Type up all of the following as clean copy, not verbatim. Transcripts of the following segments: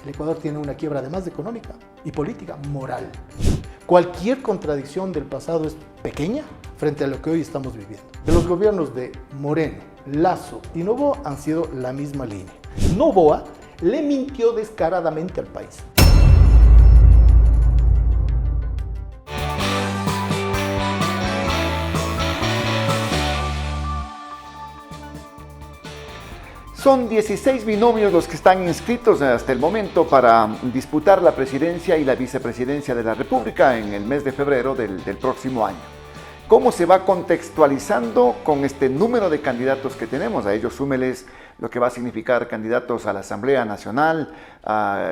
el Ecuador tiene una quiebra además de económica y política, moral. Cualquier contradicción del pasado es pequeña frente a lo que hoy estamos viviendo. Los gobiernos de Moreno, Lasso y Noboa han sido la misma línea. Noboa le mintió descaradamente al país. Son 16 binomios los que están inscritos hasta el momento para disputar la presidencia y la vicepresidencia de la República en el mes de febrero del próximo año. ¿Cómo se va contextualizando con este número de candidatos que tenemos? A ellos súmeles lo que va a significar candidatos a la Asamblea Nacional, a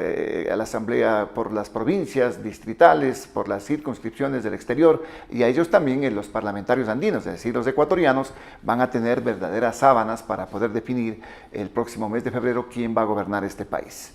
la Asamblea por las provincias, distritales, por las circunscripciones del exterior, y a ellos también los parlamentarios andinos, es decir, los ecuatorianos, van a tener verdaderas sábanas para poder definir el próximo mes de febrero quién va a gobernar este país.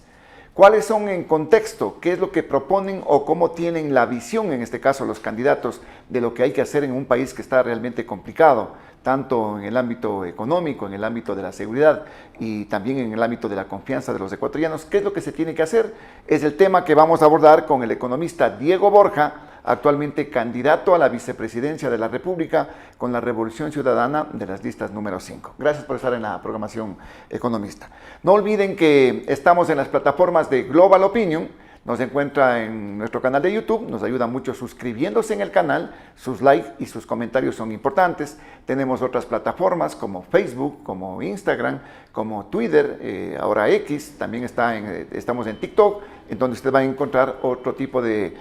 ¿Cuáles son en contexto? ¿Qué es lo que proponen o cómo tienen la visión, en este caso los candidatos, de lo que hay que hacer en un país que está realmente complicado, tanto en el ámbito económico, en el ámbito de la seguridad y también en el ámbito de la confianza de los ecuatorianos? ¿Qué es lo que se tiene que hacer? Es el tema que vamos a abordar con el economista Diego Borja, actualmente candidato a la vicepresidencia de la República con la Revolución Ciudadana de las listas número 5. Gracias por estar en la programación, economista. No olviden que estamos en las plataformas de Global Opinion. Nos encuentra en nuestro canal de YouTube, nos ayuda mucho suscribiéndose en el canal, sus likes y sus comentarios son importantes. Tenemos otras plataformas como Facebook, como Instagram, como Twitter, ahora X, también estamos en TikTok, en donde usted va a encontrar otro tipo de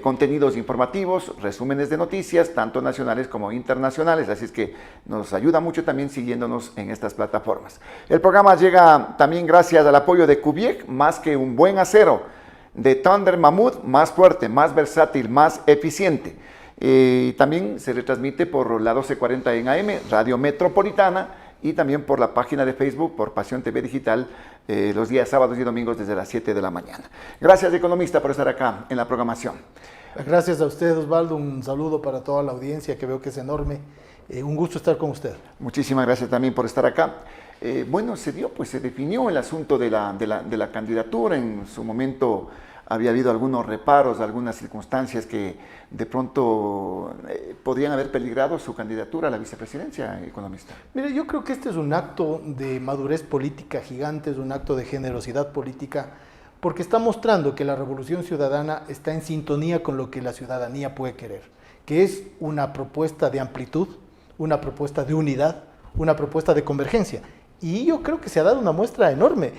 contenidos informativos, resúmenes de noticias, tanto nacionales como internacionales, así es que nos ayuda mucho también siguiéndonos en estas plataformas. El programa llega también gracias al apoyo de Kubiec, más que un buen acero, de Thunder Mammoth, más fuerte, más versátil, más eficiente. También se retransmite por la 1240 en AM, Radio Metropolitana, y también por la página de Facebook, por Pasión TV Digital, los días sábados y domingos desde las 7 de la mañana. Gracias, economista, por estar acá en la programación. Gracias a usted, Osvaldo. Un saludo para toda la audiencia, que veo que es enorme. Un gusto estar con usted. Muchísimas gracias también por estar acá. Bueno, se definió el asunto de la candidatura. En su momento había habido algunos reparos, algunas circunstancias que de pronto podrían haber peligrado su candidatura a la vicepresidencia, economista. Mire, yo creo que este es un acto de madurez política gigante, es un acto de generosidad política, porque está mostrando que la Revolución Ciudadana está en sintonía con lo que la ciudadanía puede querer, que es una propuesta de amplitud, una propuesta de unidad, una propuesta de convergencia. Y yo creo que se ha dado una muestra enorme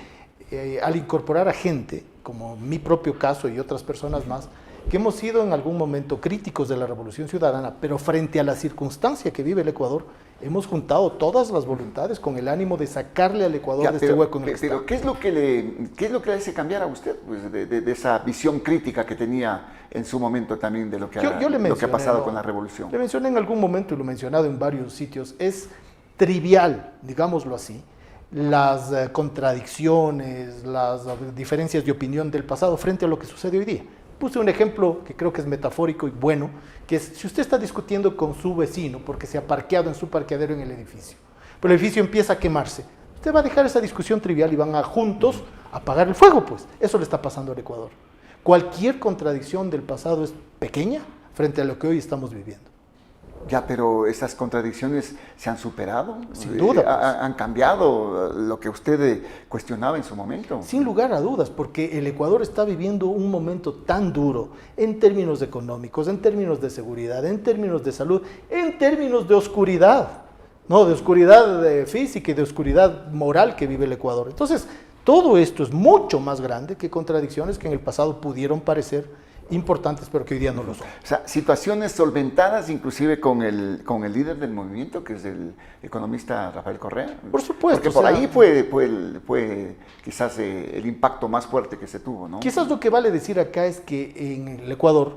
al incorporar a gente, como mi propio caso y otras personas más, que hemos sido en algún momento críticos de la Revolución Ciudadana, pero frente a la circunstancia que vive el Ecuador, hemos juntado todas las voluntades con el ánimo de sacarle al Ecuador de este hueco en el que está. Pero ¿qué es lo que le hace cambiar a usted, pues, de esa visión crítica que tenía en su momento también de lo que ha pasado con la revolución? Le mencioné en algún momento, y lo he mencionado en varios sitios, es trivial, digámoslo así, las contradicciones, las diferencias de opinión del pasado frente a lo que sucede hoy día. Puse un ejemplo que creo que es metafórico y bueno, que es si usted está discutiendo con su vecino porque se ha parqueado en su parqueadero en el edificio, pero el edificio empieza a quemarse, usted va a dejar esa discusión trivial y van a juntos apagar el fuego, pues. Eso le está pasando al Ecuador. Cualquier contradicción del pasado es pequeña frente a lo que hoy estamos viviendo. Ya, pero esas contradicciones se han superado. Sin duda. Pues. Han cambiado lo que usted cuestionaba en su momento. Sin lugar a dudas, porque el Ecuador está viviendo un momento tan duro en términos económicos, en términos de seguridad, en términos de salud, en términos de oscuridad, ¿no? De oscuridad física y de oscuridad moral que vive el Ecuador. Entonces, todo esto es mucho más grande que contradicciones que en el pasado pudieron parecer importantes, pero que hoy día no lo son. O sea, situaciones solventadas inclusive con el líder del movimiento, que es el economista Rafael Correa. Por supuesto. Porque por ahí fue quizás el impacto más fuerte que se tuvo, ¿no? Quizás lo que vale decir acá es que en el Ecuador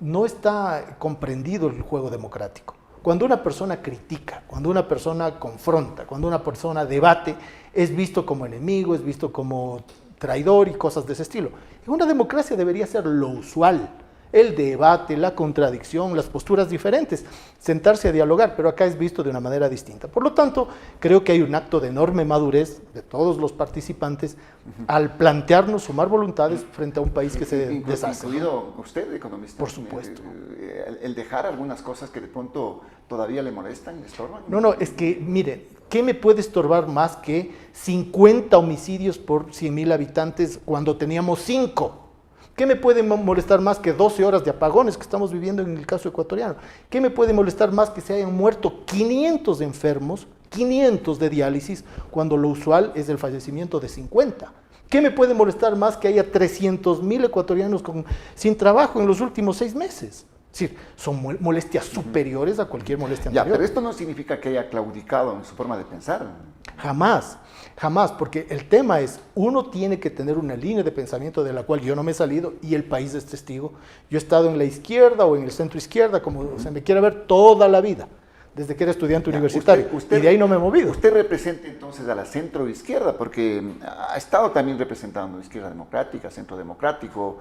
no está comprendido el juego democrático. Cuando una persona critica, cuando una persona confronta, cuando una persona debate, es visto como enemigo, es visto como traidor y cosas de ese estilo. En una democracia debería ser lo usual. El debate, la contradicción, las posturas diferentes, sentarse a dialogar, pero acá es visto de una manera distinta. Por lo tanto, creo que hay un acto de enorme madurez de todos los participantes al plantearnos sumar voluntades frente a un país que se deshace. Incluido usted, economista. Por supuesto. El dejar algunas cosas que de pronto todavía le molestan, le estorban. No, es que, mire, ¿qué me puede estorbar más que 50 homicidios por 100.000 habitantes cuando teníamos 5? ¿Qué me puede molestar más que 12 horas de apagones que estamos viviendo en el caso ecuatoriano? ¿Qué me puede molestar más que se hayan muerto 500 enfermos, 500 de diálisis, cuando lo usual es el fallecimiento de 50? ¿Qué me puede molestar más que haya 300.000 ecuatorianos sin trabajo en los últimos 6 meses? Es decir, son molestias superiores a cualquier molestia anterior. Pero esto no significa que haya claudicado en su forma de pensar. Jamás, porque el tema es, uno tiene que tener una línea de pensamiento de la cual yo no me he salido y el país es testigo. Yo he estado en la izquierda o en el centro izquierda, como se me quiera ver, toda la vida, desde que era estudiante universitario, y de ahí no me he movido. Usted representa entonces a la centro izquierda, porque ha estado también representando izquierda democrática, centro democrático,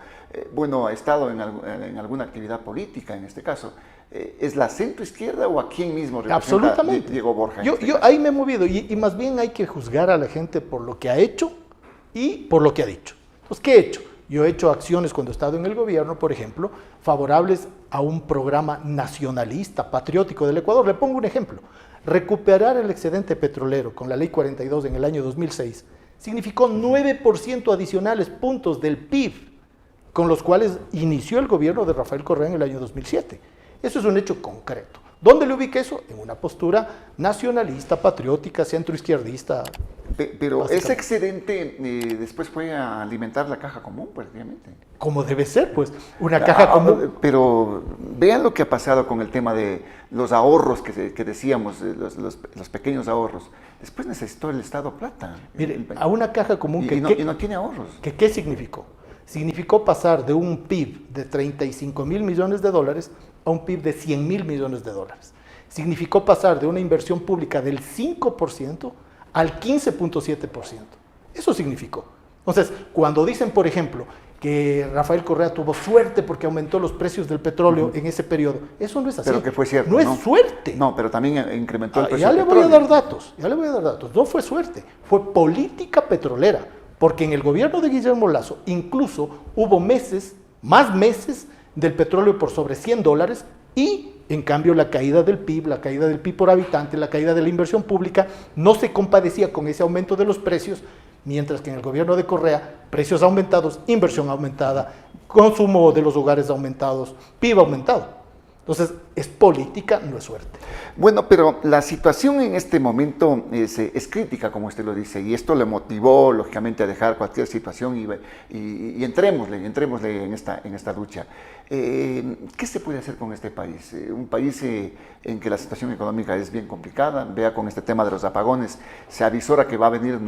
ha estado en alguna actividad política en este caso. ¿Es la centro izquierda o a quién mismo representa Absolutamente. Diego Borja? Yo ahí me he movido y más bien hay que juzgar a la gente por lo que ha hecho y por lo que ha dicho. Entonces, ¿qué he hecho? Yo he hecho acciones cuando he estado en el gobierno, por ejemplo, favorables a un programa nacionalista, patriótico del Ecuador. Le pongo un ejemplo. Recuperar el excedente petrolero con la Ley 42 en el año 2006 significó 9% adicionales puntos del PIB, con los cuales inició el gobierno de Rafael Correa en el año 2007. Eso es un hecho concreto. ¿Dónde le ubica eso? En una postura nacionalista, patriótica, centroizquierdista. Pero ese excedente después fue a alimentar la caja común, prácticamente. Como debe ser, pues, una caja común. Pero vean lo que ha pasado con el tema de los ahorros que decíamos, los pequeños ahorros. Después necesitó el Estado plata. Mire, a una caja común y no tiene ahorros. ¿Qué significó? Significó pasar de un PIB de 35.000 millones de dólares a un PIB de 100.000 millones de dólares. Significó pasar de una inversión pública del 5% al 15.7%. Eso significó. Entonces, cuando dicen, por ejemplo, que Rafael Correa tuvo suerte porque aumentó los precios del petróleo en ese periodo, eso no es así. Pero que fue cierto. No es suerte. No, pero también incrementó el precio ya del le petróleo. voy a dar datos. No fue suerte, fue política petrolera. Porque en el gobierno de Guillermo Lasso incluso hubo más meses del petróleo por sobre $100 y en cambio la caída del PIB por habitante, la caída de la inversión pública no se compadecía con ese aumento de los precios, mientras que en el gobierno de Correa, precios aumentados, inversión aumentada, consumo de los hogares aumentados, PIB aumentado. Entonces, es política, no es suerte. Bueno, pero la situación en este momento es crítica, como usted lo dice, y esto le motivó, lógicamente, a dejar cualquier situación y entrémosle en esta lucha. ¿Qué se puede hacer con este país? Un país en que la situación económica es bien complicada, vea con este tema de los apagones, se avisora que va a venir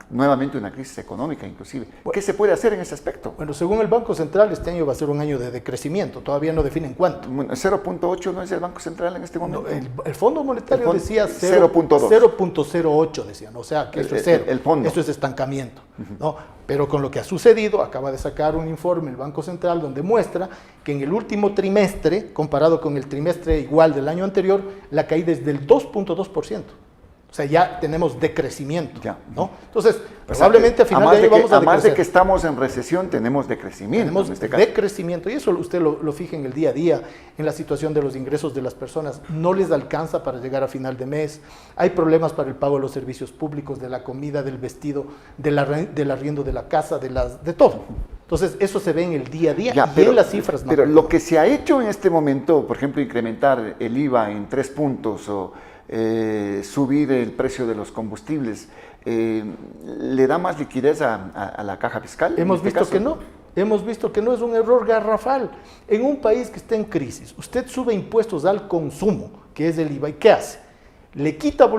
nuevamente una crisis económica inclusive. ¿Qué se puede hacer en ese aspecto? Bueno, según el Banco Central, este año va a ser un año de decrecimiento, todavía no definen cuánto. Bueno, 0.8 no es el Banco Central en este momento. No, el Fondo Monetario decía 0.2. 0.08 decían, o sea que eso es cero, el fondo. eso es estancamiento, ¿no? Pero con lo que ha sucedido, acaba de sacar un informe el Banco Central donde muestra que en el último trimestre, comparado con el trimestre igual del año anterior, la caída es del 2.2%. O sea, ya tenemos decrecimiento, ¿no? Entonces, probablemente a final de año vamos a decrecer. Además de que estamos en recesión, tenemos decrecimiento. Tenemos en este caso. decrecimiento, y eso usted lo fija en el día a día, en la situación de los ingresos de las personas. No les alcanza para llegar a final de mes. Hay problemas para el pago de los servicios públicos, de la comida, del vestido, del arriendo de la casa, de todo. Entonces, eso se ve en el día a día en las cifras. Pero lo que se ha hecho en este momento, por ejemplo, incrementar el IVA en 3 puntos o subir el precio de los combustibles, ¿le da más liquidez a la caja fiscal? Hemos visto que no es un error garrafal. En un país que está en crisis, usted sube impuestos al consumo, que es el IVA, ¿y qué hace? Le quita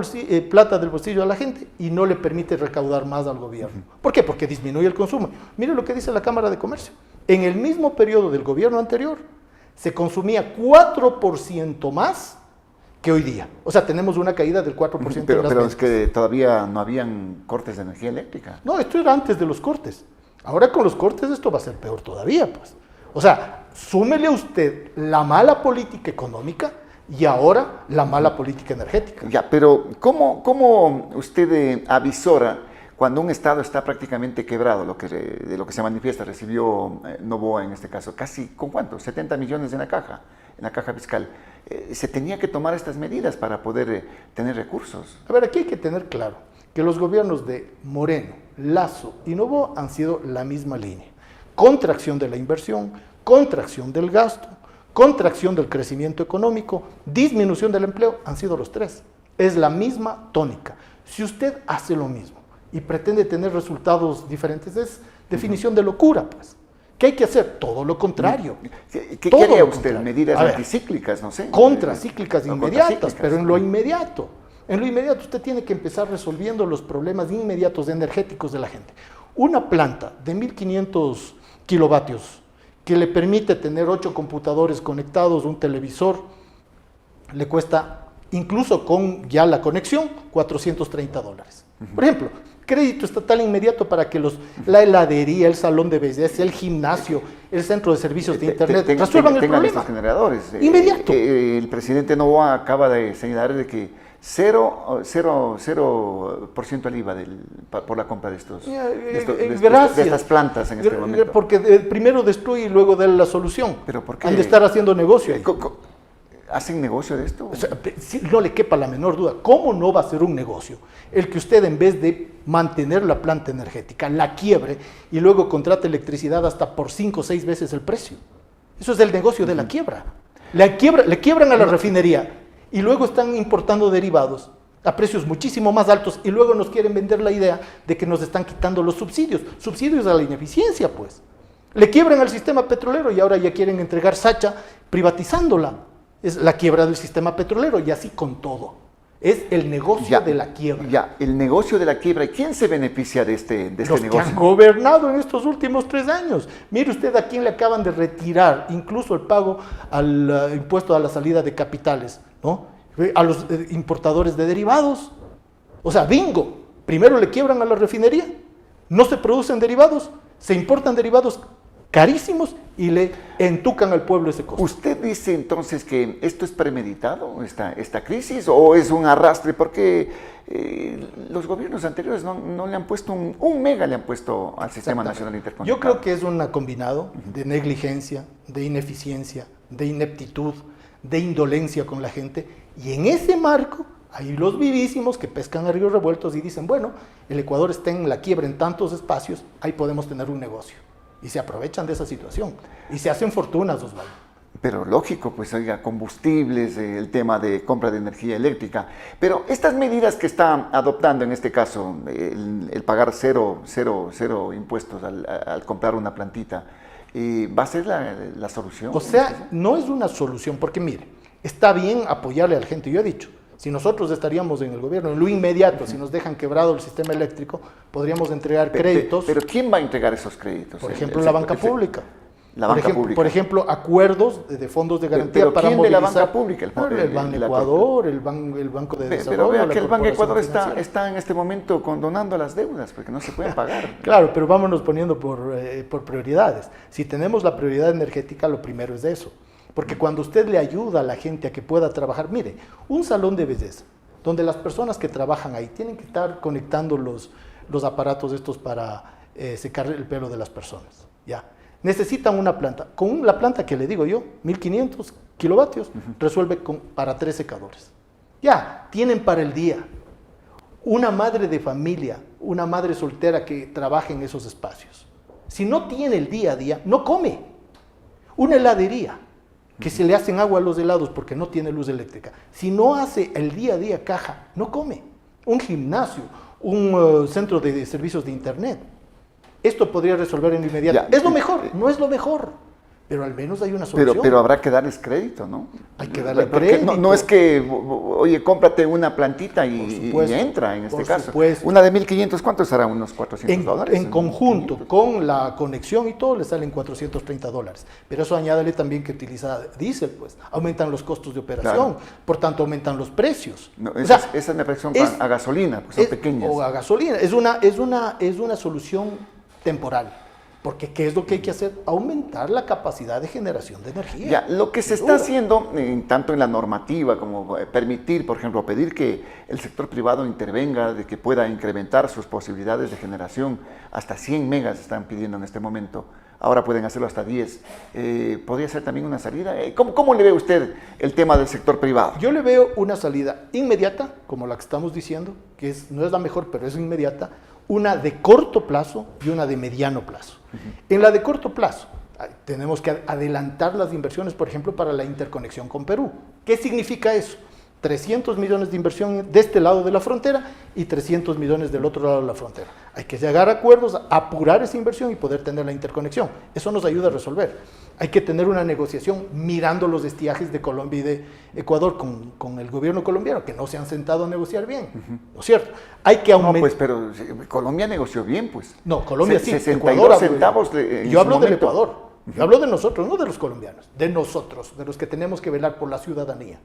plata del bolsillo a la gente y no le permite recaudar más al gobierno. ¿Por qué? Porque disminuye el consumo. Mire lo que dice la Cámara de Comercio. En el mismo periodo del gobierno anterior, se consumía 4% más que hoy día. O sea, tenemos una caída del 4% en las ventas. Pero es que todavía no habían cortes de energía eléctrica. No, esto era antes de los cortes. Ahora con los cortes esto va a ser peor todavía, pues. O sea, súmele usted la mala política económica y ahora la mala política energética. Ya, pero ¿cómo usted avisora cuando un Estado está prácticamente quebrado, de lo que se manifiesta, recibió Noboa en este caso, casi, ¿con cuánto? 70 millones en la caja fiscal. Se tenía que tomar estas medidas para poder tener recursos. A ver, aquí hay que tener claro que los gobiernos de Moreno, Lasso y Noboa han sido la misma línea. Contracción de la inversión, contracción del gasto, contracción del crecimiento económico, disminución del empleo, han sido los tres. Es la misma tónica. Si usted hace lo mismo y pretende tener resultados diferentes, es definición de locura, pues. ¿Qué hay que hacer? Todo lo contrario. ¿Qué haría usted? ¿Medidas anticíclicas, no sé? Contracíclicas inmediatas, pero en lo inmediato. En lo inmediato usted tiene que empezar resolviendo los problemas inmediatos energéticos de la gente. Una planta de 1500 kilovatios que le permite tener 8 computadores conectados, un televisor, le cuesta, incluso con ya la conexión, $430. Por ejemplo, crédito estatal inmediato para que la heladería, el salón de belleza, el gimnasio, el centro de servicios de internet resuelvan el problema. Estos generadores. Inmediato. El presidente Noboa acaba de señalar de que 0% el IVA por la compra de estas plantas en este momento. Porque primero destruye y luego da la solución. ¿Pero por qué? Han de estar haciendo negocio ahí. ¿Hacen negocio de esto? O sea, no le quepa la menor duda. ¿Cómo no va a ser un negocio el que usted, en vez de mantener la planta energética, la quiebre y luego contrate electricidad hasta por 5 o 6 veces el precio? Eso es el negocio de la quiebra. Le quiebran a la refinería y luego están importando derivados a precios muchísimo más altos y luego nos quieren vender la idea de que nos están quitando los subsidios a la ineficiencia, pues. Le quiebran al sistema petrolero y ahora ya quieren entregar Sacha privatizándola. Es la quiebra del sistema petrolero y así con todo. Es el negocio de la quiebra. Ya, el negocio de la quiebra. ¿Y quién se beneficia de este negocio? Los que han gobernado en estos últimos 3 años. Mire usted a quién le acaban de retirar incluso el pago al impuesto a la salida de capitales, ¿no? A los importadores de derivados. O sea, bingo. Primero le quiebran a la refinería, no se producen derivados, se importan derivados carísimos y le entucan al pueblo ese costo. ¿Usted dice entonces que esto es premeditado, esta crisis, o es un arrastre? Porque los gobiernos anteriores no le han puesto un mega le han puesto al Sistema Nacional Interconectado. Yo creo que es un combinado de negligencia, de ineficiencia, de ineptitud, de indolencia con la gente, y en ese marco hay los vivísimos que pescan a ríos revueltos y dicen, bueno, el Ecuador está en la quiebra en tantos espacios, ahí podemos tener un negocio. Y se aprovechan de esa situación. Y se hacen fortunas, Osvaldo. Pero lógico, pues oiga, combustibles, el tema de compra de energía eléctrica. Pero estas medidas que está adoptando en este caso, el pagar cero impuestos al comprar una plantita, ¿va a ser la solución? O sea, no es una solución, porque mire, está bien apoyarle a la gente. Yo he dicho, si nosotros estaríamos en el gobierno, en lo inmediato, si nos dejan quebrado el sistema eléctrico, podríamos entregar créditos. Pero ¿quién va a entregar esos créditos? Por ejemplo, la banca pública. Pública. Por ejemplo, acuerdos de fondos de garantía para ¿quién movilizar. de la banca pública? El Banco Ecuador, el Banco de Desarrollo. Pero vea que el Banco Ecuador está en este momento condonando las deudas porque no se pueden pagar. Claro, pero vámonos poniendo por prioridades. Si tenemos la prioridad energética, lo primero es eso. Porque cuando usted le ayuda a la gente a que pueda trabajar, mire, un salón de belleza, donde las personas que trabajan ahí tienen que estar conectando los aparatos estos para secar el pelo de las personas, ¿ya? Necesitan una planta. Con la planta que le digo yo, 1500 kilovatios, resuelve para 3 secadores. Ya, tienen para el día. Una madre de familia, una madre soltera que trabaja en esos espacios, si no tiene el día a día, no come. Una heladería, que se le hacen agua a los helados porque no tiene luz eléctrica, si no hace el día a día caja, no come. Un gimnasio, un centro de servicios de internet. Esto podría resolver en inmediato. ¿Es lo mejor? No es lo mejor, pero al menos hay una solución. Pero habrá que darles crédito, ¿no? Hay que darle crédito. No es que, oye, cómprate una plantita y entra en este caso. Una de 1500, ¿cuánto será? Unos $400. En conjunto, con la conexión y todo, le salen $430. Pero eso añádale también que utiliza diésel, pues. Aumentan los costos de operación, por tanto aumentan los precios. No, esas me parecen a gasolina, pues son pequeñas. O a gasolina. Es una solución temporal. Porque ¿qué es lo que hay que hacer? Aumentar la capacidad de generación de energía. Ya, lo que se está haciendo, tanto en la normativa como permitir, por ejemplo, pedir que el sector privado intervenga, de que pueda incrementar sus posibilidades de generación, hasta 100 megas están pidiendo en este momento, ahora pueden hacerlo hasta 10. ¿Podría ser también una salida? ¿Cómo le ve usted el tema del sector privado? Yo le veo una salida inmediata, como la que estamos diciendo, que no es la mejor, pero es inmediata, una de corto plazo y una de mediano plazo. En la de corto plazo, tenemos que adelantar las inversiones, por ejemplo, para la interconexión con Perú. ¿Qué significa eso? 300 millones de inversión de este lado de la frontera y 300 millones del otro lado de la frontera. Hay que llegar a acuerdos, apurar esa inversión y poder tener la interconexión. Eso nos ayuda a resolver. Hay que tener una negociación mirando los estiajes de Colombia y de Ecuador con el gobierno colombiano, que no se han sentado a negociar bien, ¿no es cierto? Hay que aumentar... No, pues, pero Colombia negoció bien, pues. No, Colombia sí. 62 Ecuador, centavos yo hablo del Ecuador. Yo hablo de nosotros, no de los colombianos. De nosotros, de los que tenemos que velar por la ciudadanía.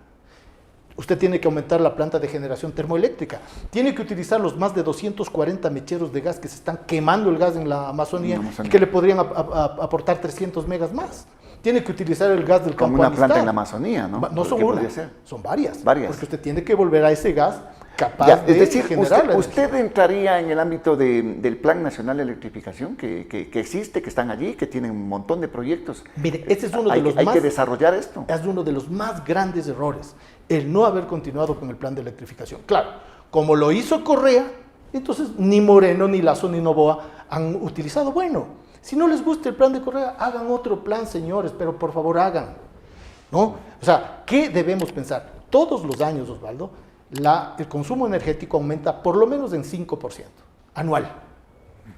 Usted tiene que aumentar la planta de generación termoeléctrica, tiene que utilizar los más de 240 mecheros de gas que se están quemando el gas en la Amazonía y que le podrían aportar 300 megas más. Tiene que utilizar el gas del campo Como una Amistad. planta en la Amazonía, ¿no? No son una, son varias. Porque usted tiene que volver a ese gas capaz de es decir, generar usted entraría en el ámbito del Plan Nacional de Electrificación que existe, que están allí, que tienen un montón de proyectos. Mire, ese es uno de los hay que desarrollar esto. Es uno de los más grandes errores, el no haber continuado con el plan de electrificación. Claro, como lo hizo Correa, entonces ni Moreno, ni Lazo, ni Noboa han utilizado. Bueno, si no les gusta el plan de Correa, hagan otro plan, señores, pero por favor hagan, ¿no? O sea, ¿qué debemos pensar? Todos los años, Osvaldo, el consumo energético aumenta por lo menos en 5% anual.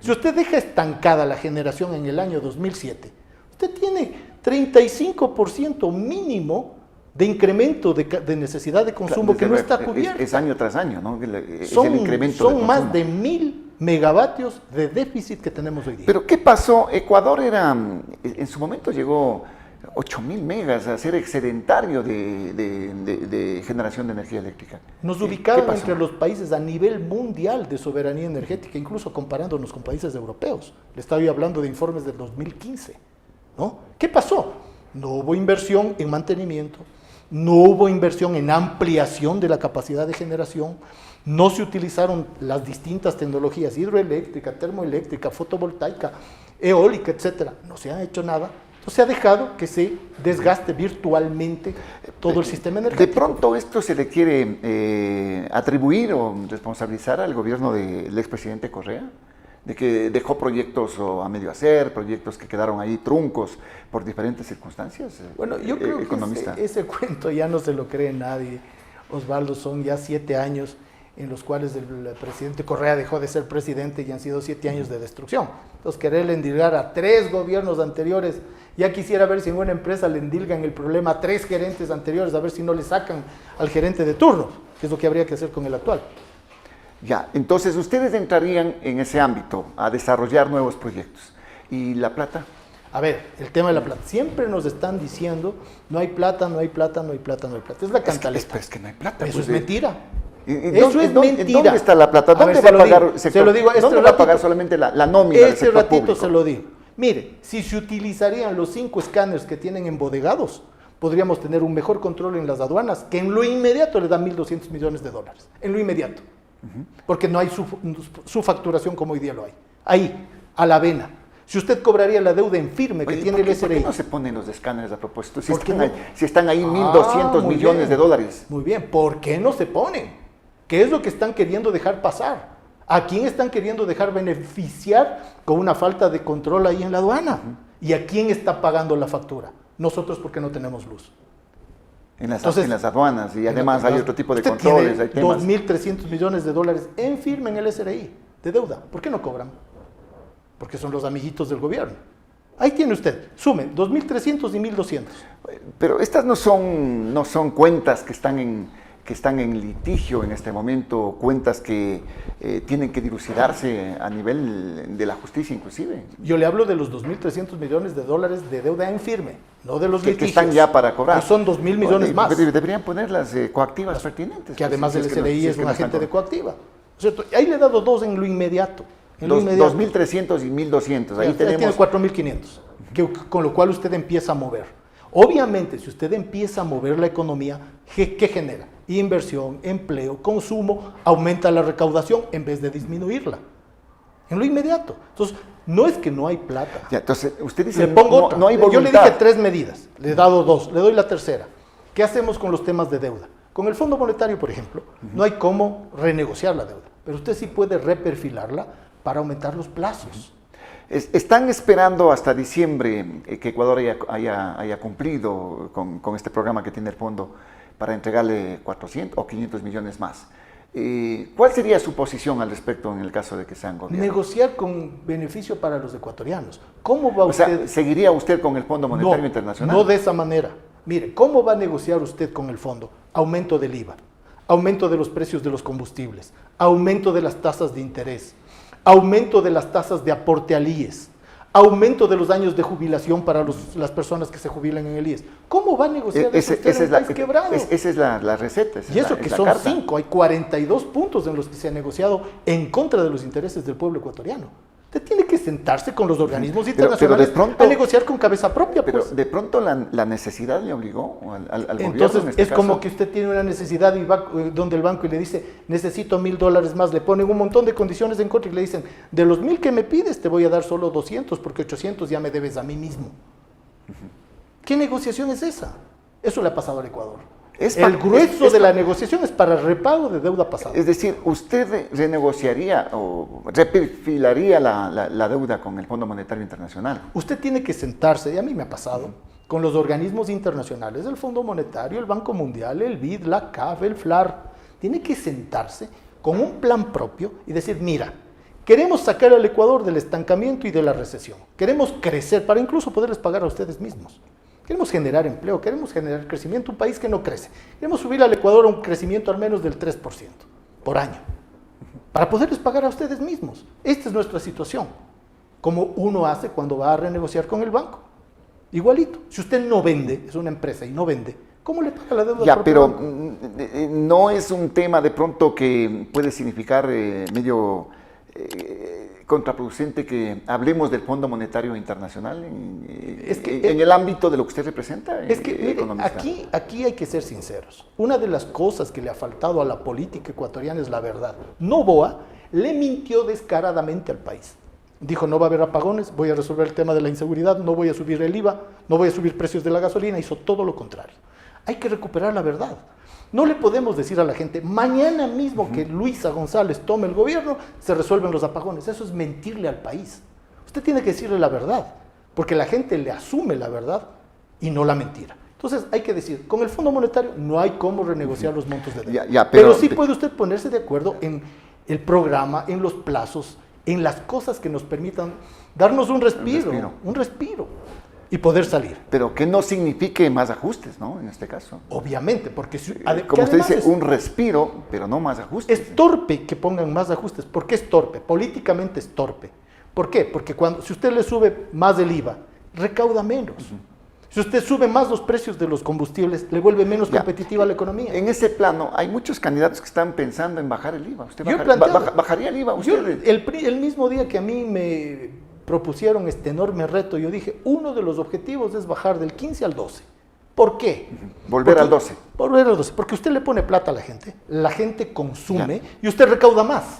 Si usted deja estancada la generación en el año 2007, usted tiene 35% mínimo de incremento de necesidad de consumo que no está cubierto. Es año tras año, ¿no? Son más de 1000 megavatios de déficit que tenemos hoy día. Pero ¿qué pasó? Ecuador en su momento llegó 8.000 megas a ser excedentario de generación de energía eléctrica. Nos ubicaron entre los países a nivel mundial de soberanía energética, incluso comparándonos con países europeos. Le estaba hablando de informes del 2015, ¿no? ¿Qué pasó? No hubo inversión en mantenimiento, no hubo inversión en ampliación de la capacidad de generación, no se utilizaron las distintas tecnologías hidroeléctrica, termoeléctrica, fotovoltaica, eólica, etcétera. No se ha hecho nada. Se ha dejado que se desgaste virtualmente todo el sistema energético. De pronto esto se le quiere atribuir o responsabilizar al gobierno del expresidente Correa, de que dejó proyectos a medio hacer, proyectos que quedaron ahí truncos por diferentes circunstancias. Bueno, yo creo que ese cuento ya no se lo cree nadie, Osvaldo. Son ya 7 años en los cuales el presidente Correa dejó de ser presidente y han sido 7 años de destrucción. Entonces, quererle endilgar a 3 gobiernos anteriores, ya quisiera ver si en una empresa le endilgan el problema a 3 gerentes anteriores, a ver si no le sacan al gerente de turno, que es lo que habría que hacer con el actual. Ya, entonces ustedes entrarían en ese ámbito a desarrollar nuevos proyectos. ¿Y la plata? A ver, el tema de la plata. Siempre nos están diciendo, no hay plata, no hay plata, no hay plata, no hay plata. Es la cantaleta. Es que no hay plata. Eso es mentira. Eso es mentira. ¿Dónde está la plata? ¿Dónde va a pagar el sector? Se lo digo, ¿Dónde va a pagar solamente la nómina del sector público? Ese ratito se lo digo. Mire, si se utilizarían los 5 escáneres que tienen embodegados, podríamos tener un mejor control en las aduanas, que en lo inmediato le dan $1.200 millones. En lo inmediato. Porque no hay su facturación como hoy día lo hay. Ahí, a la vena. Si usted cobraría la deuda en firme que tiene el SRI. ¿Por qué no se ponen los escáneres a propósito? Si están ahí 1.200 millones de dólares. Muy bien, ¿por qué no se ponen? ¿Qué es lo que están queriendo dejar pasar? ¿A quién están queriendo dejar beneficiar con una falta de control ahí en la aduana? ¿Y a quién está pagando la factura? Nosotros, porque no tenemos luz. En las aduanas, y además hay otro tipo de controles. Hay temas. 2.300 millones de dólares en firme en el SRI de deuda. ¿Por qué no cobran? Porque son los amiguitos del gobierno. Ahí tiene usted, sume, 2.300 y 1.200. Pero estas no son cuentas que están en litigio en este momento, cuentas que tienen que dilucidarse a nivel de la justicia inclusive. Yo le hablo de los 2.300 millones de dólares de deuda en firme, no de los litigios. Que están ya para cobrar. Que son 2.000 millones más. Deberían poner las pertinentes. Que además el SRI es un agente de coactiva. ¿Cierto? Ahí le he dado 2 en lo inmediato. En lo inmediato. 2.300 y 1.200. Ahí Tiene tenemos 4.500, con lo cual usted empieza a mover. Obviamente, si usted empieza a mover la economía, ¿qué genera? Inversión, empleo, consumo, aumenta la recaudación en vez de disminuirla. En lo inmediato. Entonces, no es que no hay plata. Ya, entonces, usted dice, Le pongo otra. no hay voluntad. Yo le dije 3 medidas, le he dado 2, le doy la tercera. ¿Qué hacemos con los temas de deuda? Con el Fondo Monetario, por ejemplo, no hay cómo renegociar la deuda, pero usted sí puede reperfilarla para aumentar los plazos. ¿Están esperando hasta diciembre que Ecuador haya cumplido con este programa que tiene el fondo para entregarle 400 o 500 millones más? ¿Cuál sería su posición al respecto en el caso de que sean gobierno? Negociar con beneficio para los ecuatorianos. ¿Cómo va O usted? sea, ¿seguiría usted con el Fondo Monetario No, Internacional? no de esa manera. Mire, ¿cómo va a negociar usted con el fondo? Aumento del IVA, aumento de los precios de los combustibles, aumento de las tasas de interés, aumento de las tasas de aporte al IES, aumento de los años de jubilación para las personas que se jubilan en el IES. ¿Cómo va a negociar eso usted en un país quebrado? Esa es la receta. Y eso que son 5, hay 42 puntos en los que se ha negociado en contra de los intereses del pueblo ecuatoriano. Usted tiene que sentarse con los organismos internacionales a negociar con cabeza propia. Pero Pues. de pronto la necesidad le obligó al gobierno. Entonces en este es caso. como que usted tiene una necesidad y va donde el banco y le dice, necesito $1,000 más, le ponen un montón de condiciones en contra y le dicen, de los 1,000 que me pides te voy a dar solo 200 porque 800 ya me debes a mí mismo. ¿Qué negociación es esa? Eso le ha pasado al Ecuador. El grueso de la negociación es para repago de deuda pasada. Es decir, ¿usted renegociaría o reperfilaría la deuda con el Fondo Monetario Internacional? Usted tiene que sentarse, y a mí me ha pasado, con los organismos internacionales, el Fondo Monetario, el Banco Mundial, el BID, la CAF, el FLAR. Tiene que sentarse con un plan propio y decir, mira, queremos sacar al Ecuador del estancamiento y de la recesión. Queremos crecer para incluso poderles pagar a ustedes mismos. Queremos generar empleo, queremos generar crecimiento, un país que no crece. Queremos subir al Ecuador a un crecimiento al menos del 3% por año, para poderles pagar a ustedes mismos. Esta es nuestra situación, como uno hace cuando va a renegociar con el banco. Igualito, si usted no vende, es una empresa y no vende, ¿cómo le paga la deuda? Ya, pero no es un tema de pronto que puede significar medio contraproducente que hablemos del Fondo Monetario Internacional en el ámbito de lo que usted representa. Es que mire, aquí hay que ser sinceros. Una de las cosas que le ha faltado a la política ecuatoriana es la verdad. Noboa le mintió descaradamente al país. Dijo, no va a haber apagones, voy a resolver el tema de la inseguridad, no voy a subir el IVA, no voy a subir precios de la gasolina, hizo todo lo contrario. Hay que recuperar la verdad. No le podemos decir a la gente, mañana mismo que Luisa González tome el gobierno, se resuelven los apagones. Eso es mentirle al país. Usted tiene que decirle la verdad, porque la gente le asume la verdad y no la mentira. Entonces hay que decir, con el Fondo Monetario no hay cómo renegociar los montos de deuda. Pero sí puede usted ponerse de acuerdo en el programa, en los plazos, en las cosas que nos permitan darnos un respiro y poder salir. Pero que no signifique más ajustes, ¿no? En este caso. Obviamente, porque como usted dice, un respiro, pero no más ajustes. Es torpe que pongan más ajustes. ¿Por qué es torpe? Políticamente es torpe. ¿Por qué? Porque si usted le sube más el IVA, recauda menos. Si usted sube más los precios de los combustibles, le vuelve menos competitiva la economía. En ese plano, hay muchos candidatos que están pensando en bajar el IVA. ¿Usted bajaría el IVA? ¿Usted? El mismo día que a mí me propusieron este enorme reto, yo dije, uno de los objetivos es bajar del 15 al 12. ¿Por qué? Volver al 12. Volver al 12, porque usted le pone plata a la gente consume y usted recauda más.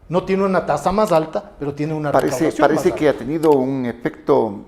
No tiene una tasa más alta, pero tiene una recaudación más alta. Parece que ha tenido un efecto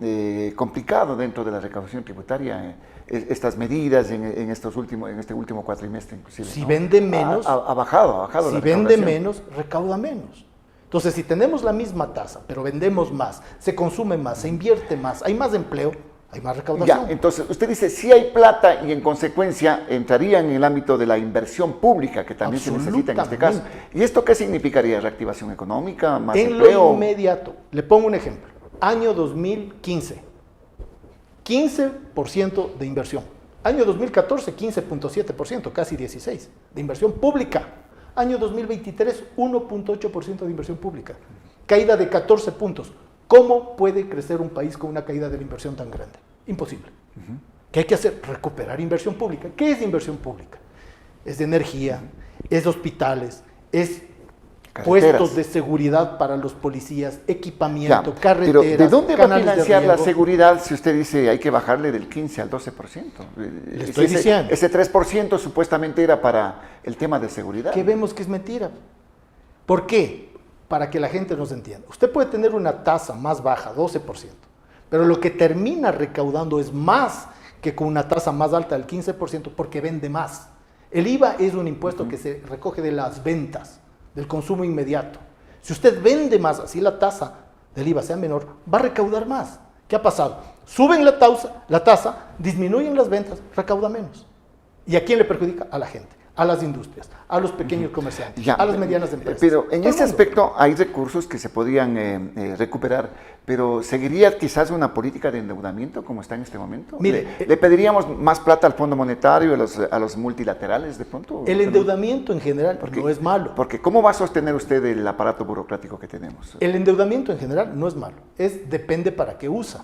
complicado dentro de la recaudación tributaria, estas medidas en este último cuatrimestre inclusive. Si vende menos, ha bajado si vende menos, recauda menos. Entonces, si tenemos la misma tasa, pero vendemos más, se consume más, se invierte más, hay más empleo, hay más recaudación. Ya, entonces, usted dice, si hay plata y en consecuencia entraría en el ámbito de la inversión pública, que también se necesita en este caso. ¿Y esto qué significaría? ¿Reactivación económica? ¿Más empleo? En lo inmediato, le pongo un ejemplo. Año 2015, 15% de inversión. Año 2014, 15.7%, casi 16% de inversión pública. Año 2023, 1.8% de inversión pública. Caída de 14 puntos. ¿Cómo puede crecer un país con una caída de la inversión tan grande? Imposible. ¿Qué hay que hacer? Recuperar inversión pública. ¿Qué es inversión pública? Es de energía, es de hospitales, es puestos de seguridad para los policías, equipamiento, carreteras, pero ¿de dónde va a canales de financiar la riego? seguridad si usted dice hay que bajarle del 15 al 12%? Le estoy diciendo. Ese 3% supuestamente era para el tema de seguridad. Que vemos que es mentira. ¿Por qué? Para que la gente nos entienda. Usted puede tener una tasa más baja, 12%, pero lo que termina recaudando es más que con una tasa más alta del 15% porque vende más. El IVA es un impuesto que se recoge de las ventas, del consumo inmediato. Si usted vende más, así la tasa del IVA sea menor, va a recaudar más. ¿Qué ha pasado? Suben la tasa, disminuyen las ventas, recauda menos. ¿Y a quién le perjudica? A la gente, a las industrias, a los pequeños comerciantes, a las medianas empresas. Pero en ese aspecto hay recursos que se podrían recuperar, pero ¿seguiría quizás una política de endeudamiento como está en este momento? Mire, ¿Le pediríamos más plata al Fondo Monetario, a los multilaterales de pronto? El endeudamiento en general no es malo. Porque ¿cómo va a sostener usted el aparato burocrático que tenemos? El endeudamiento en general no es malo, depende para qué usa.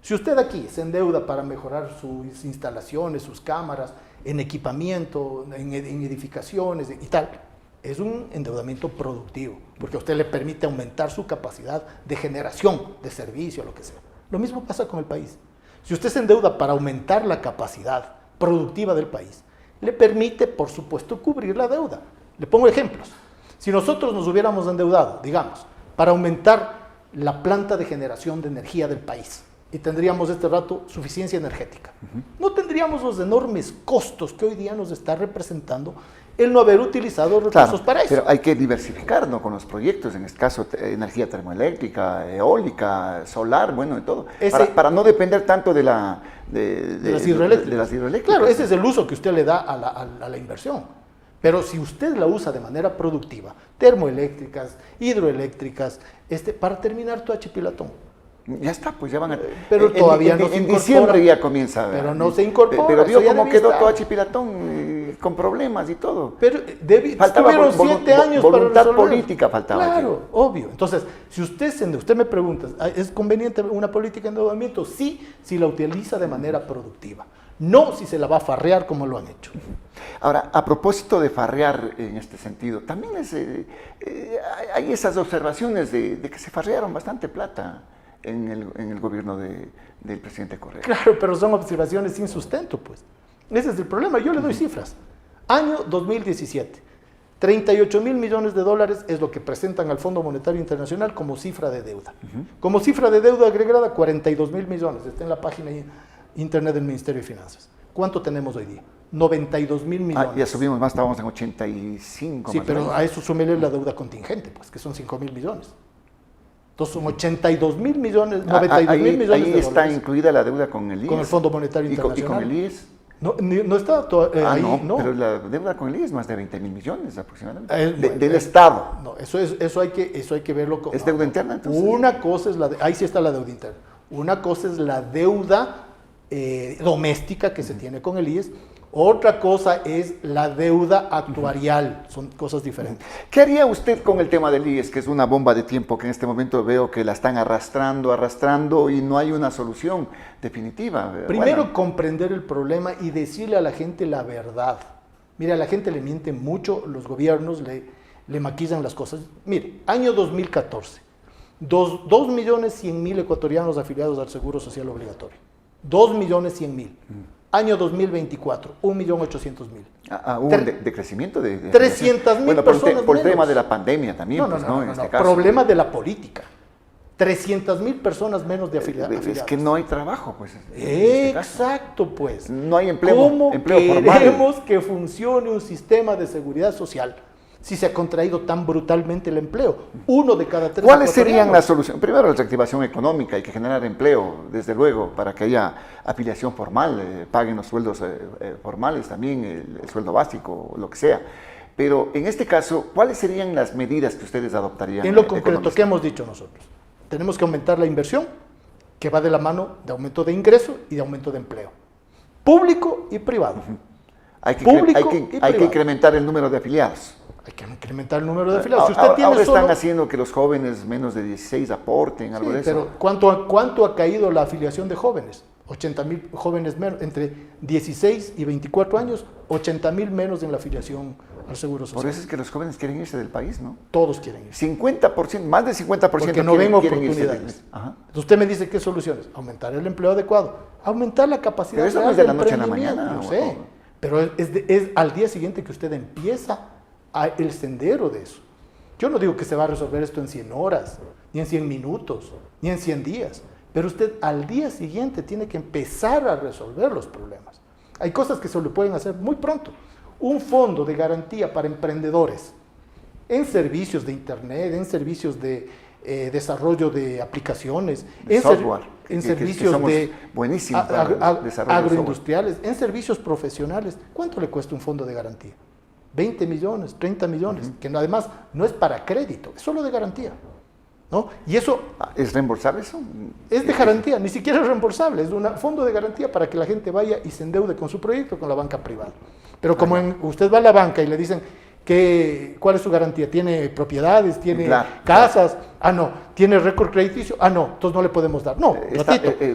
Si usted aquí se endeuda para mejorar sus instalaciones, sus cámaras, en equipamiento, en edificaciones y tal, es un endeudamiento productivo, porque a usted le permite aumentar su capacidad de generación de servicio, lo que sea. Lo mismo pasa con el país. Si usted se endeuda para aumentar la capacidad productiva del país, le permite, por supuesto, cubrir la deuda. Le pongo ejemplos. Si nosotros nos hubiéramos endeudado, digamos, para aumentar la planta de generación de energía del país, y tendríamos este rato suficiencia energética. No tendríamos los enormes costos que hoy día nos está representando el no haber utilizado recursos para eso. Pero hay que diversificar, ¿no? Con los proyectos, en este caso energía termoeléctrica, eólica, solar, bueno, de todo. Para no depender tanto de las hidroeléctricas. Claro, ese es el uso que usted le da a la inversión. Pero si usted la usa de manera productiva, termoeléctricas, hidroeléctricas, para terminar tu Pilatón. Ya está, pues ya van a... Pero todavía no se en incorpora. diciembre ya comienza. Pero no se incorpora. Pero vio cómo quedó Toachi Pilatón con problemas y todo. Pero faltaba tuvieron 7 años para voluntad resolver. política faltaba. Claro, obvio. Entonces, si usted me pregunta, ¿es conveniente una política de endeudamiento? Sí, si la utiliza de manera productiva. No si se la va a farrear como lo han hecho. Ahora, a propósito de farrear en este sentido, también hay esas observaciones de que se farrearon bastante plata en el gobierno del presidente Correa. Claro, pero son observaciones sin sustento, pues. Ese es el problema. Yo le doy cifras. Año 2017, 38 mil millones de dólares es lo que presentan al Fondo Monetario Internacional como cifra de deuda. Como cifra de deuda agregada, 42 mil millones. Está en la página internet del Ministerio de Finanzas. ¿Cuánto tenemos hoy día? 92 mil millones. Ya subimos más, estábamos en 85. Sí, pero a eso súmele la deuda contingente, pues, que son 5 mil millones. Entonces son 82 mil millones, 92 mil millones de dólares. Ahí está incluida la deuda con el IES. Con el Fondo Monetario Internacional. ¿Y con el IES? No está ahí, no. Pero la deuda con el IES es más de 20 mil millones aproximadamente. Del Estado. No, eso hay que verlo como... ¿Es deuda interna entonces? Una cosa es ahí sí está la deuda interna. Una cosa es la deuda doméstica que se tiene con el IES. Otra cosa es la deuda actuarial, son cosas diferentes. ¿Qué haría usted con el tema del IES, que es una bomba de tiempo que en este momento veo que la están arrastrando y no hay una solución definitiva? Primero, comprender el problema y decirle a la gente la verdad. Mire, a la gente le mienten mucho, los gobiernos le maquillan las cosas. Mire, año 2014, 2.100.000 ecuatorianos afiliados al Seguro Social Obligatorio. 2.100.000. Año 2024, 1.800.000. Hubo un decrecimiento de 300.000 personas por el tema de la pandemia también, no, en este caso. Problema de la política. 300.000 personas menos de afiliados. Es que no hay trabajo, pues. Exacto, pues. No hay empleo ¿Cómo formal. queremos que funcione un sistema de seguridad social si se ha contraído tan brutalmente el empleo? 1 de cada 3 ¿Cuáles serían las soluciones? Primero, la reactivación económica, hay que generar empleo, desde luego, para que haya afiliación formal, paguen los sueldos formales también, el sueldo básico, lo que sea. Pero en este caso, ¿cuáles serían las medidas que ustedes adoptarían? En lo concreto, ¿qué hemos dicho nosotros? Tenemos que aumentar la inversión, que va de la mano de aumento de ingreso y de aumento de empleo, público y privado. Hay que incrementar el número de afiliados. Hay que incrementar el número de afiliados. Si usted tiene ahora solo... están haciendo que los jóvenes menos de 16 aporten, algo de eso. Pero ¿cuánto ha caído la afiliación de jóvenes? 80,000 jóvenes menos, entre 16 y 24 años, 80,000 menos en la afiliación al Seguro Social. Por eso es que los jóvenes quieren irse del país, ¿no? Todos quieren irse. 50%, más del 50% Porque no ven quieren irse oportunidades. Entonces usted me dice, ¿qué soluciones? Aumentar el empleo adecuado, aumentar la capacidad Pero eso no real es de la de noche a la emprendimiento. mañana. No sé, pero es al día siguiente que usted empieza el sendero de eso. Yo no digo que se va a resolver esto en 100 horas, ni en 100 minutos, ni en 100 días, pero usted al día siguiente tiene que empezar a resolver los problemas. Hay cosas que se lo pueden hacer muy pronto. Un fondo de garantía para emprendedores en servicios de internet, en servicios de desarrollo de aplicaciones, en servicios de agroindustriales, en servicios profesionales. ¿Cuánto le cuesta un fondo de garantía? 20 millones, 30 millones, que además no es para crédito, es solo de garantía, ¿no? Y eso... ¿Es reembolsable eso? Es de garantía, ni siquiera es reembolsable, es un fondo de garantía para que la gente vaya y se endeude con su proyecto con la banca privada. Pero como usted va a la banca y le dicen, ¿cuál es su garantía? ¿Tiene propiedades? ¿Tiene casas? Ah, no. ¿Tiene récord crediticio? Ah, no. Entonces no le podemos dar. No,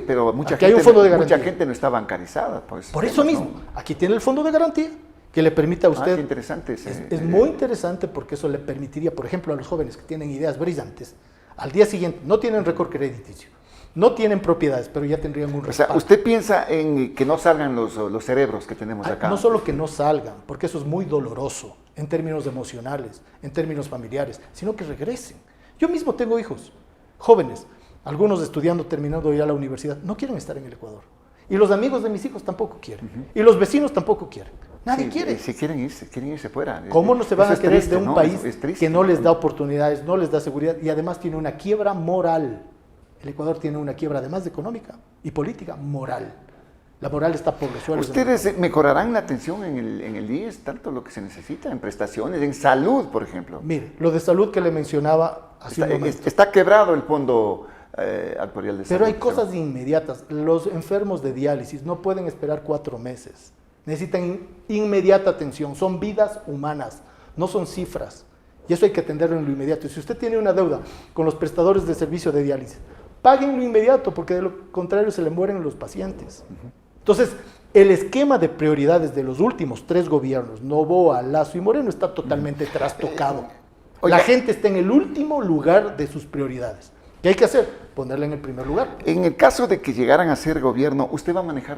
pero mucha gente no está bancarizada. Por eso mismo, aquí tiene el fondo de garantía que le permite a usted... qué interesante. Es muy interesante porque eso le permitiría, por ejemplo, a los jóvenes que tienen ideas brillantes, al día siguiente no tienen récord crediticio, no tienen propiedades, pero ya tendrían un respaldo. O sea, ¿usted piensa en que no salgan los cerebros que tenemos acá? No solo que no salgan, porque eso es muy doloroso en términos emocionales, en términos familiares, sino que regresen. Yo mismo tengo hijos, jóvenes, algunos estudiando, terminando ya la universidad, no quieren estar en el Ecuador. Y los amigos de mis hijos tampoco quieren. Y los vecinos tampoco quieren. Nadie quiere. Si quieren irse fuera. ¿Cómo no se van a querer de un país que no les da oportunidades, no les da seguridad y además tiene una quiebra moral? El Ecuador tiene una quiebra además de económica y política, moral. La moral está por los suelos. ¿Ustedes mejorarán la atención en el IES, tanto lo que se necesita, en prestaciones, en salud, por ejemplo? Mire, lo de salud que le mencionaba hace un momento. Está quebrado el fondo actuarial de salud. Pero hay cosas inmediatas. Los enfermos de diálisis no pueden esperar 4 meses. Necesitan inmediata atención. Son vidas humanas, no son cifras. Y eso hay que atenderlo en lo inmediato. Y si usted tiene una deuda con los prestadores de servicio de diálisis, páguenlo inmediato, porque de lo contrario se le mueren los pacientes. Entonces, el esquema de prioridades de los últimos 3 gobiernos, Noboa, Lasso y Moreno, está totalmente trastocado. La gente está en el último lugar de sus prioridades. ¿Qué hay que hacer? Ponerla en el primer lugar. En el caso de que llegaran a ser gobierno, ¿usted va a manejar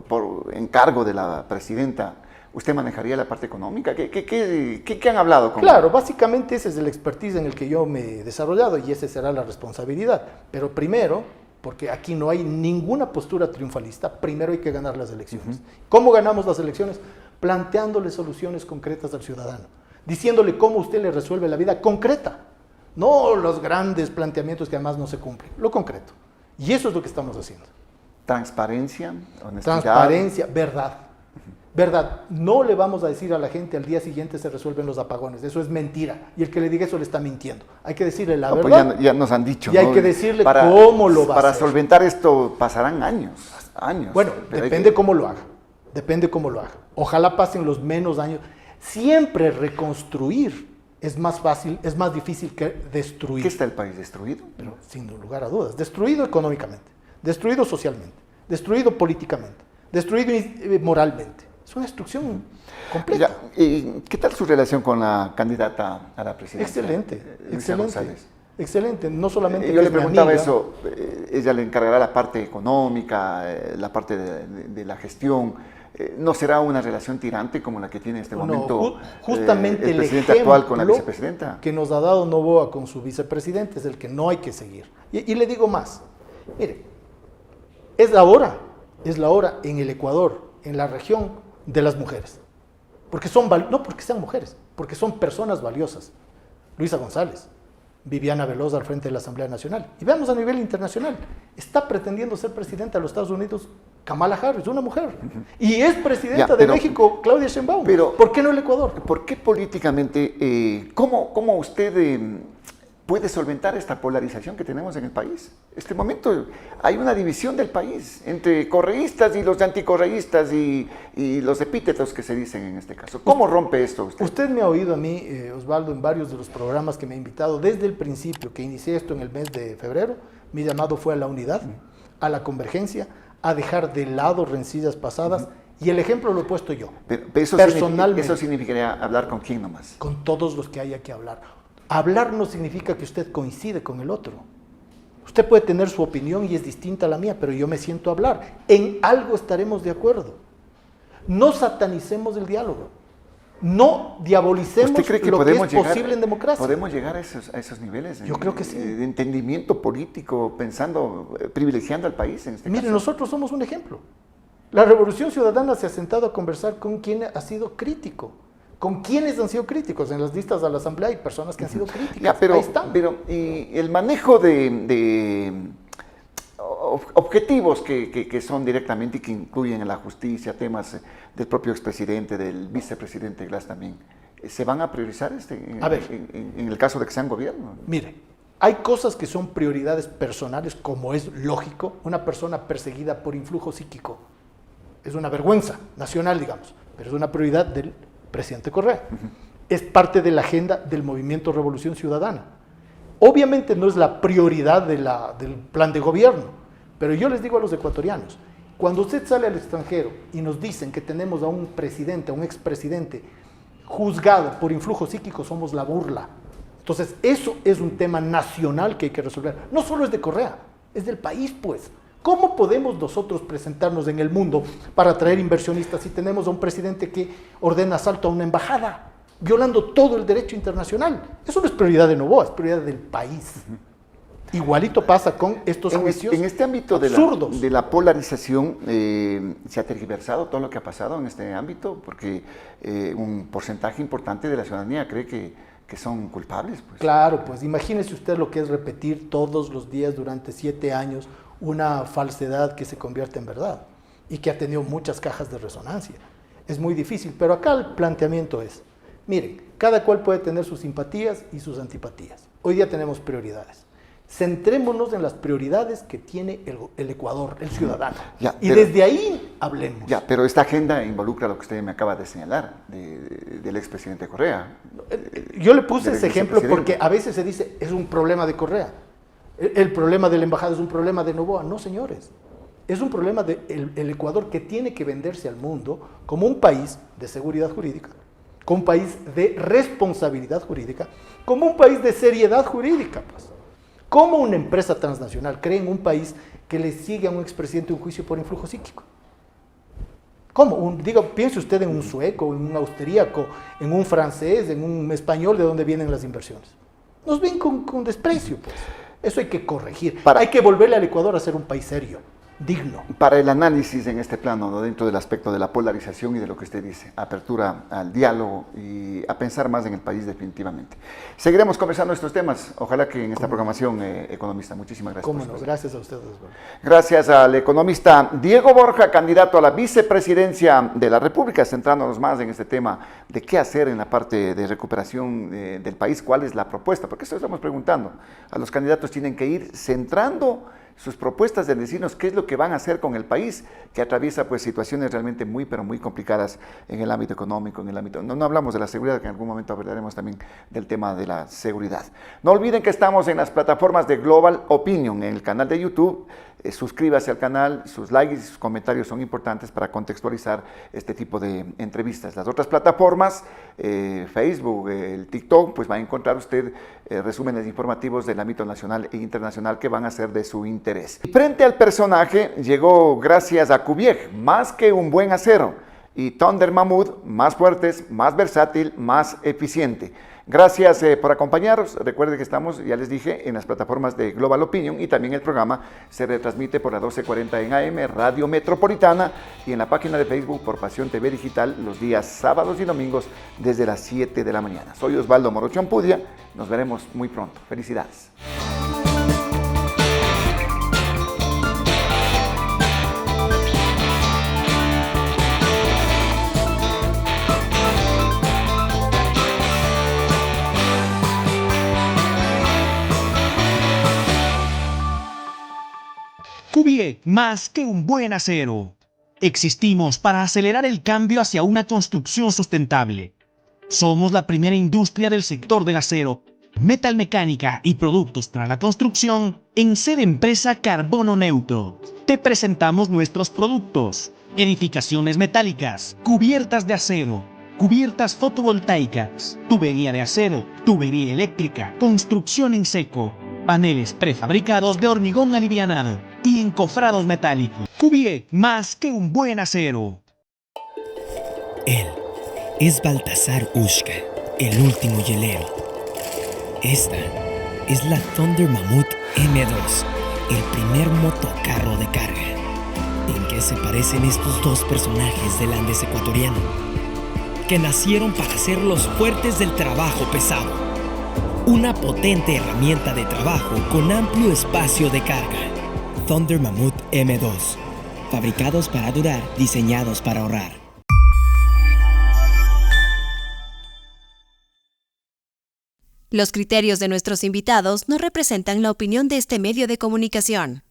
por encargo de la presidenta? ¿Usted manejaría la parte económica? ¿Qué han hablado con Claro, básicamente ese es el expertise en el que yo me he desarrollado y esa será la responsabilidad. Pero primero, porque aquí no hay ninguna postura triunfalista, primero hay que ganar las elecciones. ¿Cómo ganamos las elecciones? Planteándole soluciones concretas al ciudadano, diciéndole cómo usted le resuelve la vida concreta, no los grandes planteamientos que además no se cumplen, lo concreto. Y eso es lo que estamos haciendo. Transparencia, honestidad. Transparencia, verdad. Verdad, no le vamos a decir a la gente al día siguiente se resuelven los apagones, eso es mentira, y el que le diga eso le está mintiendo. Hay que decirle la verdad. Pues ya nos han dicho. Y hay que decirle cómo lo va a hacer. Para solventar esto pasarán años. Bueno, depende cómo lo haga, depende cómo lo haga. Ojalá pasen los menos años. Siempre reconstruir es más fácil, es más difícil que destruir. ¿Qué está el país destruido? Pero sin lugar a dudas, destruido económicamente, destruido socialmente, destruido políticamente, destruido moralmente. Es una destrucción completa. ¿Qué tal su relación con la candidata a la presidencia? Excelente. Excelente. No solamente yo le preguntaba eso, ella le encargará la parte económica, la parte de la gestión. ¿No será una relación tirante como la que tiene en este momento justamente el presidente actual con la vicepresidenta? Que nos ha dado Noboa con su vicepresidente es el que no hay que seguir. Y le digo más, mire, es la hora en el Ecuador, en la región, de las mujeres. Porque no porque sean mujeres, porque son personas valiosas. Luisa González, Viviana Veloz al frente de la Asamblea Nacional. Y veamos a nivel internacional, está pretendiendo ser presidenta de los Estados Unidos Kamala Harris, una mujer. Y es presidenta de México Claudia Sheinbaum. Pero, ¿por qué no el Ecuador? ¿Por qué políticamente, cómo usted puede solventar esta polarización que tenemos en el país? En este momento hay una división del país entre correístas y los anticorreístas y los epítetos que se dicen en este caso. ¿Cómo rompe esto usted? Usted me ha oído a mí, Osvaldo, en varios de los programas que me ha invitado, desde el principio que inicié esto en el mes de febrero, mi llamado fue a la unidad, a la convergencia, a dejar de lado rencillas pasadas, y el ejemplo lo he puesto yo, Pero personalmente. eso significaría hablar con quién nomás. Con todos los que haya que hablar. Hablar no significa que usted coincide con el otro. Usted puede tener su opinión y es distinta a la mía, pero yo me siento a hablar. En algo estaremos de acuerdo. No satanicemos el diálogo. No diabolicemos ¿Usted cree que lo que es posible en democracia. ¿Podemos llegar a esos niveles? Yo creo que sí. De entendimiento político, pensando, privilegiando al país en este Mire, caso. nosotros somos un ejemplo. La Revolución Ciudadana se ha sentado a conversar con quien ha sido crítico. ¿Con quiénes han sido críticos? En las listas a la Asamblea hay personas que han sido críticas. Ya, pero, ahí están. y el manejo de objetivos que son directamente y que incluyen en la justicia, temas del propio expresidente, del vicepresidente Glass también, ¿se van a priorizar en el caso de que sean gobierno? Mire, hay cosas que son prioridades personales, como es lógico. Una persona perseguida por influjo psíquico es una vergüenza nacional, digamos, pero es una prioridad del presidente Correa. Es parte de la agenda del movimiento Revolución Ciudadana. Obviamente no es la prioridad del plan de gobierno, pero yo les digo a los ecuatorianos, cuando usted sale al extranjero y nos dicen que tenemos a un presidente, a un expresidente juzgado por influjo psíquico, somos la burla. Entonces, eso es un tema nacional que hay que resolver. No solo es de Correa, es del país, pues. ¿Cómo podemos nosotros presentarnos en el mundo para atraer inversionistas si tenemos a un presidente que ordena asalto a una embajada, violando todo el derecho internacional? Eso no es prioridad de Noboa, es prioridad del país. Igualito pasa con estos juicios en este ámbito absurdos. de la polarización, ¿se ha tergiversado todo lo que ha pasado en este ámbito? Porque un porcentaje importante de la ciudadanía cree que son culpables. Pues. Claro, pues imagínese usted lo que es repetir todos los días durante 7 años una falsedad que se convierte en verdad y que ha tenido muchas cajas de resonancia. Es muy difícil, pero acá el planteamiento es, miren, cada cual puede tener sus simpatías y sus antipatías. Hoy día tenemos prioridades. Centrémonos en las prioridades que tiene el Ecuador, el ciudadano. Desde ahí hablemos. Ya, pero esta agenda involucra lo que usted me acaba de señalar, del expresidente Correa. Yo le puse ese ejemplo porque a veces se dice, es un problema de Correa. El problema de la embajada es un problema de Noboa. No, señores. Es un problema del Ecuador que tiene que venderse al mundo como un país de seguridad jurídica, como un país de responsabilidad jurídica, como un país de seriedad jurídica, pues. ¿Cómo una empresa transnacional cree en un país que le sigue a un expresidente un juicio por influjo psíquico? ¿Cómo? Piense usted en un sueco, en un austríaco, en un francés, en un español, ¿de dónde vienen las inversiones? Nos ven con desprecio, pues. Eso hay que corregir. Hay que volverle al Ecuador a ser un país serio, digno. Para el análisis en este plano, ¿no? Dentro del aspecto de la polarización y de lo que usted dice, apertura al diálogo y a pensar más en el país definitivamente. Seguiremos conversando estos temas, ojalá que en esta programación economista. Muchísimas gracias. Cómo no, gracias a ustedes. Gracias al economista Diego Borja, candidato a la vicepresidencia de la República, centrándonos más en este tema de qué hacer en la parte de recuperación del país, cuál es la propuesta, porque esto estamos preguntando. A los candidatos tienen que ir centrando sus propuestas de decirnos qué es lo que van a hacer con el país, que atraviesa pues situaciones realmente muy, pero muy complicadas en el ámbito económico, en el ámbito... No hablamos de la seguridad, que en algún momento hablaremos también del tema de la seguridad. No olviden que estamos en las plataformas de Global Opinion, en el canal de YouTube. Suscríbase al canal, sus likes y sus comentarios son importantes para contextualizar este tipo de entrevistas. Las otras plataformas, Facebook, el TikTok, pues va a encontrar usted resúmenes informativos del ámbito nacional e internacional que van a ser de su interés. Frente al personaje llegó gracias a Cubiej, más que un buen acero, y Thunder Mahmoud, más fuertes, más versátil, más eficiente. Gracias por acompañarnos. Recuerden que estamos, ya les dije, en las plataformas de Global Opinion y también el programa se retransmite por la 1240 en AM, Radio Metropolitana, y en la página de Facebook por Pasión TV Digital los días sábados y domingos desde las 7 de la mañana. Soy Osvaldo Morocho Ampudia. Nos veremos muy pronto. Felicidades. Cubiej, más que un buen acero. Existimos para acelerar el cambio hacia una construcción sustentable. Somos la primera industria del sector del acero metalmecánica y productos para la construcción en Ser Empresa Carbono Neutro. Te presentamos nuestros productos: edificaciones metálicas, cubiertas de acero, cubiertas fotovoltaicas, tubería de acero, tubería eléctrica, construcción en seco, paneles prefabricados de hormigón alivianado y encofrados metálicos. Cubiec, más que un buen acero. Él es Baltasar Ushka, el último hielero. Esta es la Thunder Mammoth M2, el primer motocarro de carga. ¿En qué se parecen estos dos personajes del Andes ecuatoriano? Que nacieron para ser los fuertes del trabajo pesado. Una potente herramienta de trabajo con amplio espacio de carga. Thunder Mammoth M2. Fabricados para durar, diseñados para ahorrar. Los criterios de nuestros invitados no representan la opinión de este medio de comunicación.